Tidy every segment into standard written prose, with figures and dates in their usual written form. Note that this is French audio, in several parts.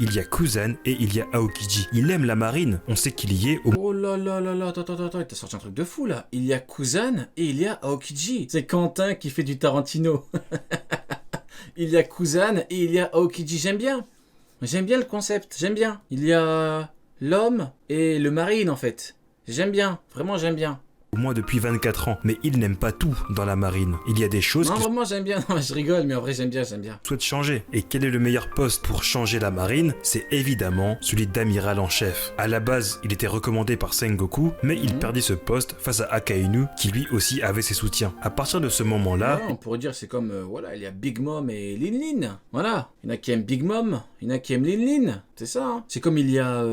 il y a Kuzan et il y a Aokiji. Il aime la marine, on sait qu'il y est au... Oh là là là là, attends, il t'a sorti un truc de fou là. Il y a Kuzan et il y a Aokiji. C'est Quentin qui fait du Tarantino. Il y a Kuzan et il y a Aokiji, j'aime bien. J'aime bien le concept, j'aime bien. Il y a l'homme et le marine en fait. J'aime bien, vraiment j'aime bien. Au moins depuis 24 ans, mais il n'aime pas tout dans la marine. Il y a des choses Non, qu'il vraiment j'aime bien, non, je rigole, mais en vrai j'aime bien. souhaite changer. Et quel est le meilleur poste pour changer la marine? C'est évidemment celui d'amiral en chef. À la base, il était recommandé par Sengoku, mais il perdit ce poste face à Akainu, qui lui aussi avait ses soutiens. À partir de ce moment-là, Voilà, on pourrait dire c'est comme, voilà, il y a Big Mom et Lin Lin. Voilà, il y en a qui aiment Big Mom, il y en a qui aiment Lin Lin. C'est ça, hein. C'est comme il y a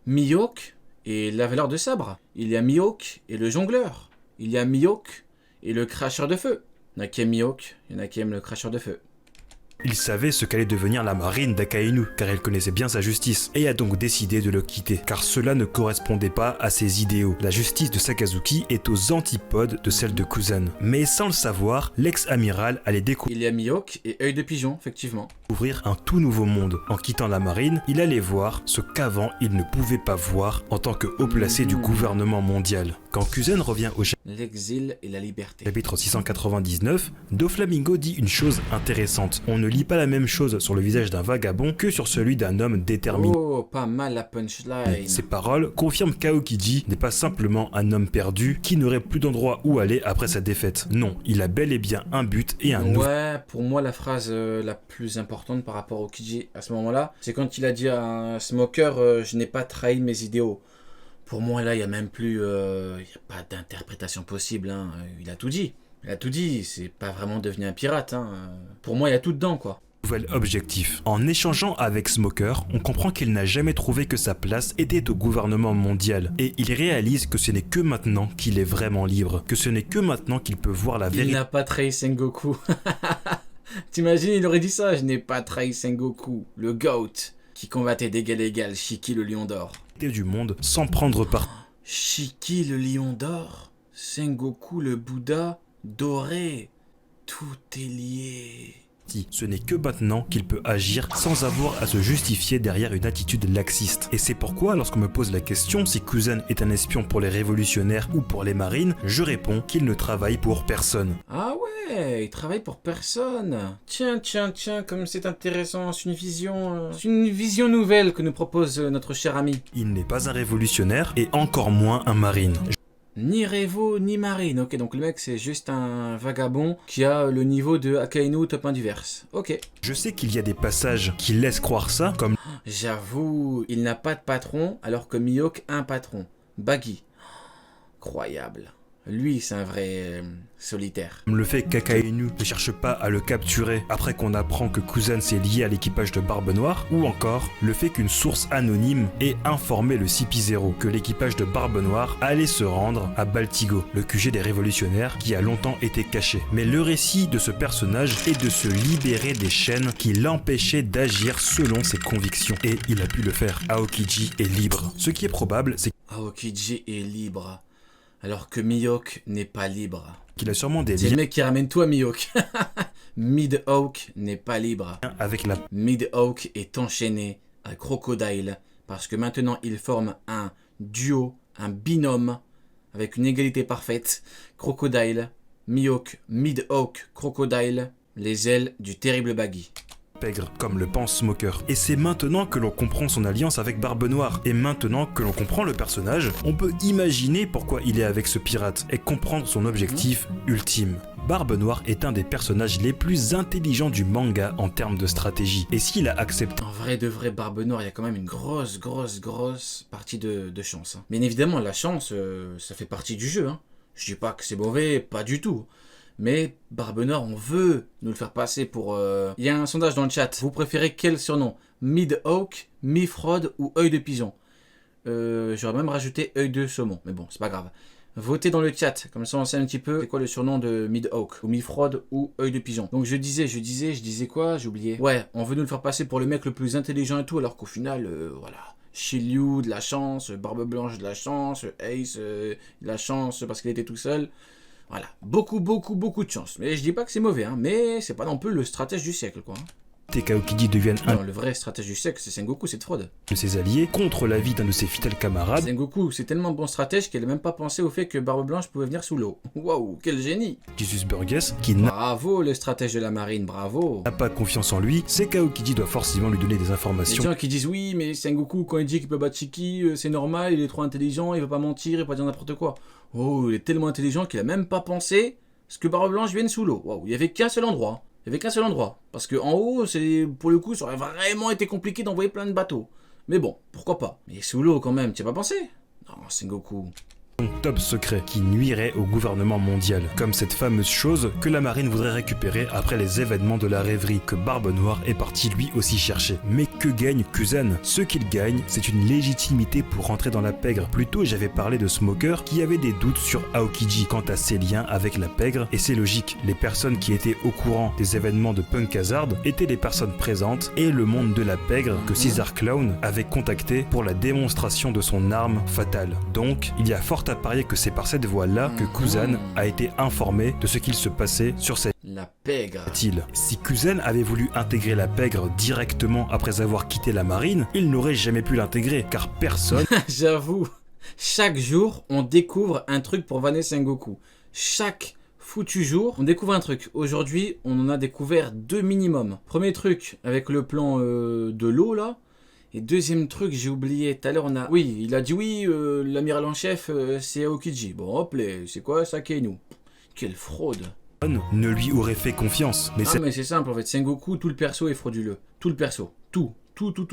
Mihawk et la valeur de sabre. Il y a Mihawk et le jongleur. Il y a Mihawk et le cracheur de feu. Il y en a qui aiment Mihawk, il y en a qui aiment le cracheur de feu. il savait ce qu'allait devenir la marine d'Akainu, car il connaissait bien sa justice, et a donc décidé de le quitter, car cela ne correspondait pas à ses idéaux. La justice de Sakazuki est aux antipodes de celle de Kuzan. Mais sans le savoir, l'ex-amiral allait Il y a Mihawk et œil de pigeon, effectivement. découvrir un tout nouveau monde. En quittant la marine, il allait voir ce qu'avant il ne pouvait pas voir en tant que haut placé du gouvernement mondial. Quand Kuzan revient au L'exil et la liberté. chapitre 699, Doflamingo dit une chose intéressante. On ne lit pas la même chose sur le visage d'un vagabond que sur celui d'un homme déterminé. Oh, pas mal la punchline. Ces paroles confirment qu'Aokiji n'est pas simplement un homme perdu qui n'aurait plus d'endroit où aller après sa défaite. Non, il a bel et bien un but et un nouveau. Ouais, pour moi la phrase la plus importante par rapport au Kiji à ce moment-là, c'est quand il a dit à un smoker je n'ai pas trahi mes idéaux. Pour moi là, il n'y a même plus, il n'y a pas d'interprétation possible. Hein. Il a tout dit. Il a tout dit. C'est pas vraiment devenu un pirate. Hein. Pour moi, il y a tout dedans quoi. Nouvel objectif. En échangeant avec Smoker, on comprend qu'il n'a jamais trouvé que sa place était au gouvernement mondial. Et il réalise que ce n'est que maintenant qu'il est vraiment libre. Que ce n'est que maintenant qu'il peut voir la Il vérité n'a pas trahi Sengoku. T'imagines, il aurait dit ça. Je n'ai pas trahi Sengoku, le GOAT, qui combattait d'égal à égal Shiki le lion d'or. du monde sans prendre part. Shiki le lion d'or, Sengoku le Bouddha doré. Tout est lié. Ce n'est que maintenant qu'il peut agir sans avoir à se justifier derrière une attitude laxiste. Et c'est pourquoi, lorsqu'on me pose la question si Kuzan est un espion pour les révolutionnaires ou pour les marines, je réponds qu'il ne travaille pour personne. Ah ouais, il travaille pour personne. Tiens, comme c'est intéressant, c'est une vision nouvelle que nous propose notre cher ami. Il n'est pas un révolutionnaire et encore moins un marine. Ni Revo, ni Marine. Ok, donc le mec, c'est juste un vagabond qui a le niveau de Akainu top 1 du verse. Ok. Je sais qu'il y a des passages qui laissent croire ça, comme J'avoue, il n'a pas de patron, alors que Mihawk a un patron. Baggy. Croyable. Lui, c'est un vrai solitaire. le fait qu'Akainu ne cherche pas à le capturer après qu'on apprend que Kuzan s'est lié à l'équipage de Barbe Noire, ou encore le fait qu'une source anonyme ait informé le CP0 que l'équipage de Barbe Noire allait se rendre à Baltigo, le QG des révolutionnaires qui a longtemps été caché. Mais le récit de ce personnage est de se libérer des chaînes qui l'empêchaient d'agir selon ses convictions. Et il a pu le faire. Aokiji est libre. Ce qui est probable, c'est Aokiji est libre. Alors que Mihawk n'est pas libre. qu'il a sûrement des C'est le liens mec qui ramène tout à Mihawk. Mid-Hawk n'est pas libre. avec la Mid-Hawk est enchaîné à Crocodile parce que maintenant il forme un duo, un binôme avec une égalité parfaite. Crocodile, Mihawk, Mid-Hawk, Crocodile, les ailes du terrible Baggy. pègre, comme le pense Smoker. Et c'est maintenant que l'on comprend son alliance avec Barbe Noire. Et maintenant que l'on comprend le personnage, on peut imaginer pourquoi il est avec ce pirate et comprendre son objectif ultime. Barbe Noire est un des personnages les plus intelligents du manga en termes de stratégie. Et s'il a accepté En vrai de vrai, Barbe Noire, il y a quand même une grosse partie de chance. Hein. Bien évidemment, la chance, ça fait partie du jeu. Hein. Je dis pas que c'est mauvais, pas du tout. Mais Barbe Noire, on veut nous le faire passer pour... Il y a un sondage dans le chat. Vous préférez quel surnom? Mid-Hawk, Mi-Fraude ou œil de pigeon? J'aurais même rajouté œil de saumon. Mais bon, c'est pas grave. Votez dans le chat. Comme ça, on sait un petit peu c'est quoi le surnom de Mid-Hawk. Ou Mi-Fraude ou œil de pigeon. Donc je disais quoi? J'ai oublié. Ouais, on veut nous le faire passer pour le mec le plus intelligent et tout. Alors qu'au final, voilà. Shiryu, de la chance. Barbe Blanche, de la chance. Ace, de la chance parce qu'il était tout seul. Voilà, beaucoup de chance. Mais je dis pas que c'est mauvais, hein, mais c'est pas non plus le stratège du siècle, quoi. Kaokiji devienne un Non, le vrai stratège du siècle, c'est Sengoku, cette fraude. de ses alliés contre l'avis d'un de ses fidèles camarades. Sengoku, c'est tellement bon stratège qu'elle n'a même pas pensé au fait que Barbe Blanche pouvait venir sous l'eau. Waouh, quel génie! Jesus Burgess, qui n'a Bravo, le stratège de la marine, bravo! pas confiance en lui, c'est Kaokiji doit forcément lui donner des Les informations gens qui disent oui, mais Sengoku, quand il dit qu'il peut battre Shiki, c'est normal, il est trop intelligent, il va pas mentir, il va pas dire n'importe quoi. Oh, il est tellement intelligent qu'il a même pas pensé ce que Barbe Blanche vienne sous l'eau. Waouh, il y avait qu'un seul endroit. Il y avait qu'un seul endroit. Parce que en haut, pour le coup, ça aurait vraiment été compliqué d'envoyer plein de bateaux. Mais bon, pourquoi pas. Mais sous l'eau quand même, tu as pas pensé? Non, Sengoku. top secret qui nuirait au gouvernement mondial, comme cette fameuse chose que la marine voudrait récupérer après les événements de la rêverie que Barbe Noire est parti lui aussi chercher. Mais que gagne Kuzen? Ce qu'il gagne, c'est une légitimité pour rentrer dans la pègre. Plus tôt, j'avais parlé de Smoker qui avait des doutes sur Aokiji quant à ses liens avec la pègre, et c'est logique, les personnes qui étaient au courant des événements de Punk Hazard étaient les personnes présentes et le monde de la pègre que Caesar Clown avait contacté pour la démonstration de son arme fatale. Donc, il y a fort à parier que c'est par cette voie-là que Kuzen a été informé de ce qu'il se passait sur cette La pègre. île. Si Kuzen avait voulu intégrer la pègre directement après avoir quitté la marine, il n'aurait jamais pu l'intégrer, car personne J'avoue, chaque jour, on découvre un truc pour vanner Sengoku. Chaque foutu jour, on découvre un truc. Aujourd'hui, on en a découvert 2 minimum. Premier truc, avec le plan de l'eau, là. Et deuxième truc, j'ai oublié, tout à l'heure on a... Oui, il a dit oui, l'amiral en chef, c'est Aokiji. Bon, hop, c'est quoi ça, Keinu? Quelle fraude. ne lui aurait fait confiance. Mais Ah mais c'est simple en fait, Sengoku, tout le perso est frauduleux. Tout le perso, tout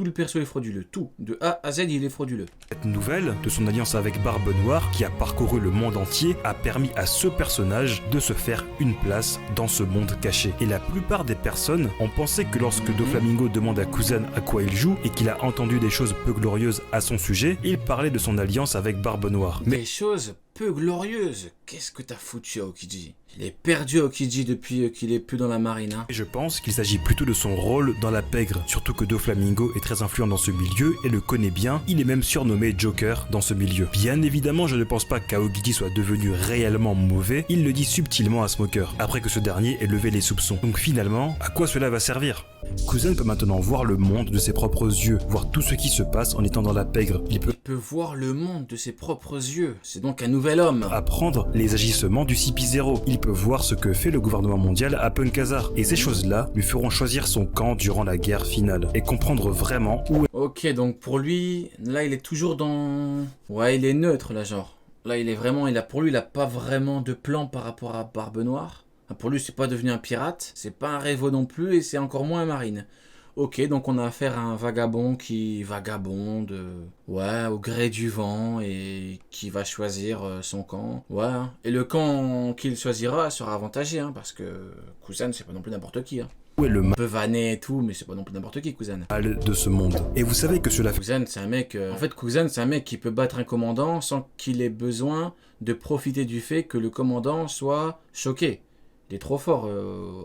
le perso est frauduleux. Tout, de A à Z, il est frauduleux. cette nouvelle de son alliance avec Barbe Noire, qui a parcouru le monde entier, a permis à ce personnage de se faire une place dans ce monde caché. Et la plupart des personnes ont pensé que lorsque Doflamingo demande à Kuzen à quoi il joue et qu'il a entendu des choses peu glorieuses à son sujet, il parlait de son alliance avec Barbe Noire. Mais Des choses peu glorieuses. Qu'est-ce que t'as foutu à Aokiji? Il est perdu Aokiji depuis qu'il est plus dans la marine. Hein. je pense qu'il s'agit plutôt de son rôle dans la pègre, surtout que Doflamingo est très influent dans ce milieu et le connaît bien, il est même surnommé Joker dans ce milieu. Bien évidemment, je ne pense pas qu'Aokiji soit devenu réellement mauvais, il le dit subtilement à Smoker, après que ce dernier ait levé les soupçons. Donc finalement, à quoi cela va servir? Kuzen peut maintenant voir le monde de ses propres yeux, voir tout ce qui se passe en étant dans la pègre. Il peut Il peut voir le monde de ses propres yeux. C'est donc un nouvel homme. apprendre les agissements du CP0. Il peut voir ce que fait le gouvernement mondial à Punk Hazard. Et ces choses-là lui feront choisir son camp durant la guerre finale. Et comprendre vraiment où Ok, donc pour lui, là il est toujours dans... Ouais, il est neutre là, genre. Là il est vraiment... Pour lui, il a pas vraiment de plan par rapport à Barbe Noire. Pour lui, c'est pas devenu un pirate, c'est pas un Revo non plus, et c'est encore moins un marine. Ok, donc on a affaire à un vagabond qui vagabonde, ouais, au gré du vent, et qui va choisir son camp. Ouais, hein. Et le camp qu'il choisira sera avantagé, hein, parce que Kuzen, c'est pas non plus n'importe qui. Hein. est le On peut vanner et tout, mais c'est pas non plus n'importe qui, Kuzen. mal de ce monde. Et vous savez que cela fait Kuzen, c'est un mec... En fait, Kuzen, c'est un mec qui peut battre un commandant sans qu'il ait besoin de profiter du fait que le commandant soit choqué. Il est trop fort,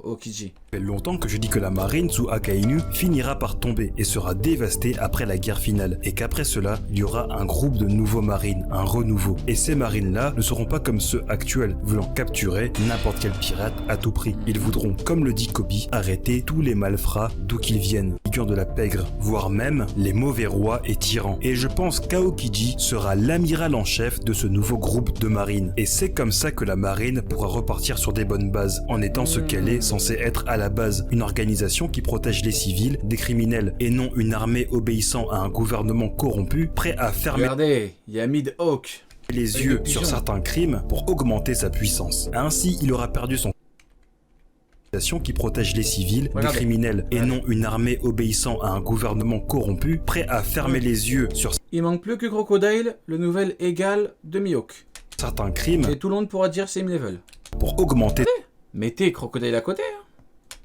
Aokiji. longtemps que je dis que la marine sous Akainu finira par tomber et sera dévastée après la guerre finale. Et qu'après cela, il y aura un groupe de nouveaux marines, un renouveau. Et ces marines-là ne seront pas comme ceux actuels, voulant capturer n'importe quel pirate à tout prix. Ils voudront, comme le dit Kobe, arrêter tous les malfrats d'où qu'ils viennent, figures de la pègre, voire même les mauvais rois et tyrans. Et je pense qu'Aokiji sera l'amiral en chef de ce nouveau groupe de marines. Et c'est comme ça que la marine pourra repartir sur des bonnes bases, en étant ce qu'elle est censée être à la base, une organisation qui protège les civils des criminels, et non une armée obéissant à un gouvernement corrompu, prêt à fermer Regardez, il y a Mid-Hawk. les Avec yeux le pigeon. sur certains crimes pour augmenter sa puissance. Ainsi, il aura perdu son organisation qui protège les civils des Regardez. criminels, et Regardez. non une armée obéissant à un gouvernement corrompu, prêt à fermer les yeux sur Il manque plus que Crocodile, le nouvel égal de Mihawk. certains crimes Et tout le monde pourra dire same level. pour augmenter Mettez Crocodile à côté. Hein.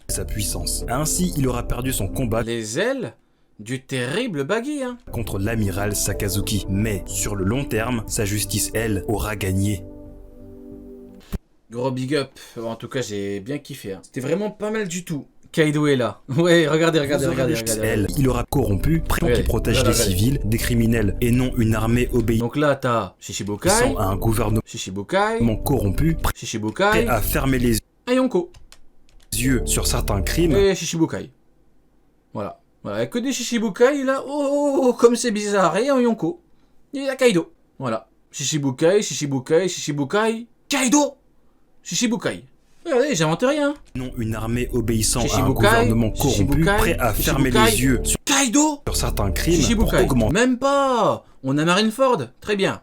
sa puissance. Ainsi, il aura perdu son combat Les ailes du terrible Baggy. Hein. contre l'amiral Sakazuki. Mais, sur le long terme, sa justice, elle, aura gagné. Gros big up. En tout cas, j'ai bien kiffé. Hein. C'était vraiment pas mal du tout. Kaido est là. Ouais, regardez. Elle, il aura corrompu, qui Regardez, protège regardez, les civils des criminels, et non une armée obéissant Donc là, t'as Shishibukai, à un gouvernement corrompu, prêt Shishibukai, à fermer les et Yonko. yeux sur certains crimes Et Shishibukai. Voilà. Voilà, il y a que des Shichibukai là. Oh, comme c'est bizarre. Et un Yonko. Et il y a Kaido. Voilà. Shichibukai, Shichibukai, Shichibukai. Kaido Shichibukai. Regardez, j'invente rien. Non, une armée obéissant à un Shichibukai, gouvernement corrompu, Shichibukai, prêt à fermer Shichibukai. les yeux Kaido sur certains crimes pour Shichibukai. augmenter. Même pas. On a Marineford. Très bien.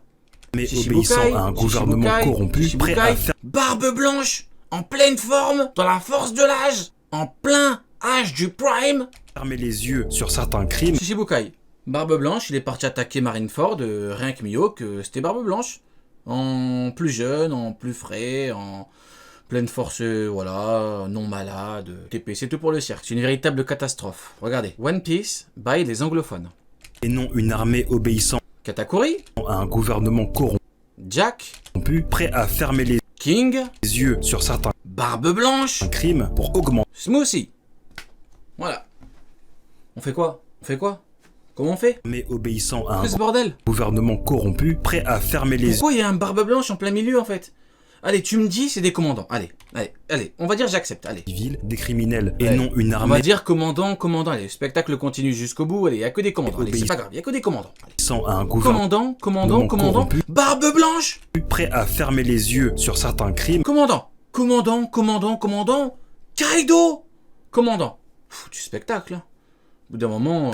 Mais Shichibukai, obéissant à un gouvernement Shichibukai, corrompu, Shichibukai. prêt à faire Barbe blanche, en pleine forme, dans la force de l'âge, en plein âge du prime. fermer les yeux sur certains crimes. Shichibukai. Barbe blanche, il est parti attaquer Marineford, rien que Mihawk, c'était Barbe blanche. En plus jeune, en plus frais, en pleine force, voilà, non malade. TP, c'est tout pour le cirque. C'est une véritable catastrophe. Regardez. One Piece by les anglophones. Et non une armée obéissant Katakuri, à un gouvernement Jack, corrompu, prêt à fermer les King, yeux sur certains Barbe blanche, crimes pour augmenter. Smoothie. Voilà. On fait quoi? On fait quoi? Comment on fait? Mais obéissant à un Ce bordel. gouvernement corrompu, prêt à fermer les yeux. Pourquoi il y a un barbe blanche en plein milieu en fait? Allez, tu me dis, c'est des commandants. Allez, on va dire j'accepte, allez. Civils, des criminels, et Allez. non une On va armée dire commandant. Allez, le spectacle continue jusqu'au bout. Allez, il n'y a que des commandants. Allez, c'est pas grave, il n'y a que des commandants. Allez. obéissant à un gouvernement Commandant. corrompu. Barbe blanche. prêt à fermer les yeux sur certains crimes. Commandant. Kaido. Commandant. Foutu spectacle. Hein. Au bout d'un moment,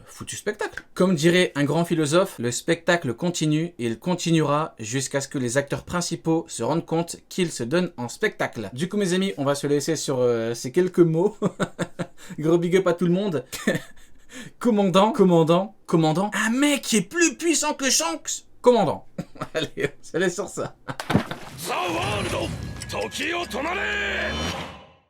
foutu spectacle. Comme dirait un grand philosophe, le spectacle continue et il continuera jusqu'à ce que les acteurs principaux se rendent compte qu'ils se donnent en spectacle. Du coup, mes amis, on va se laisser sur ces quelques mots. Gros big up à tout le monde. Commandant. Un mec qui est plus puissant que Shanks. Commandant. Allez, on se laisse sur ça. The World 時を止まれ